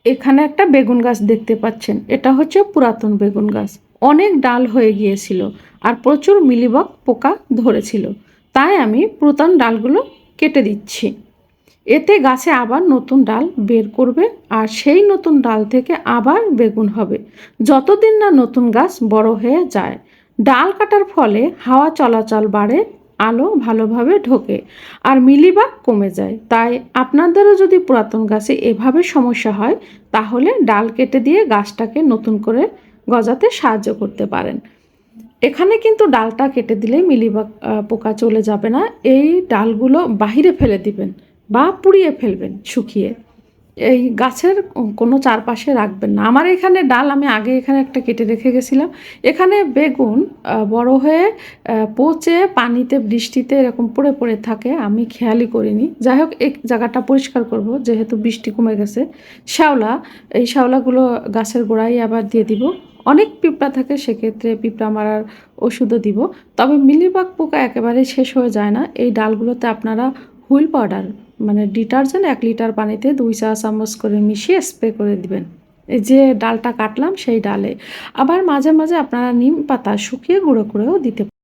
এখানে একটা বেগুন গাছ দেখতে পাচ্ছেন, এটা হচ্ছে পুরাতন বেগুন গাছ। অনেক ডাল হয়ে গিয়েছিল আর প্রচুর মিলিবাগ পোকা ধরেছিল, তাই আমি পুরাতন ডালগুলো কেটে দিচ্ছি। এতে গাছে আবার নতুন ডাল বের করবে আর সেই নতুন ডাল থেকে আবার বেগুন হবে, যতদিন না নতুন গাছ বড় হয়ে যায়। ডাল কাটার ফলে হাওয়া চলাচল বাড়ে, আলো ভালোভাবে ঢোকে আর মিলিবাগ কমে যায়। তাই আপনাদেরও যদি পুরাতন গাছে এভাবে সমস্যা হয়, তাহলে ডাল কেটে দিয়ে গাছটাকে নতুন করে গজাতে সাহায্য করতে পারেন। এখানে কিন্তু ডালটা কেটে দিলেই মিলিবাগ পোকা চলে যাবে না। এই ডালগুলো বাহিরে ফেলে দিবেন বা পুড়িয়ে ফেলবেন শুকিয়ে। এই গাছের কোনো চারপাশে রাখবেন না। আমার এখানে ডাল আমি আগে এখানে একটা কেটে রেখে গেছিলাম। এখানে বেগুন বড় হয়ে পচে পানিতে বৃষ্টিতে এরকম পড়ে পড়ে থাকে, আমি খেয়ালই করিনি। যাই হোক, এই জায়গাটা পরিষ্কার করব, যেহেতু বৃষ্টি কমে গেছে। শ্যাওলা, এই শ্যাওলাগুলো গাছের গোড়ায় আবার দিয়ে দিব। অনেক পিঁপড়া থাকে, সেক্ষেত্রে পিঁপড়া মারার ওষুধও দিব। তবে মিলিবাগ পোকা একেবারেই শেষ হয়ে যায় না। এই ডালগুলোতে আপনারা হুইল পাউডার, মানে ডিটারজেন্ট 1 লিটার পানিতে 2 চা চামচ করে মিশিয়ে স্প্রে করে দিবেন এই যে ডালটা কাটলাম সেই ডালে। আবার মাঝে মাঝে আপনারা নিম পাতা শুকিয়ে গুঁড়ো করেও দিতে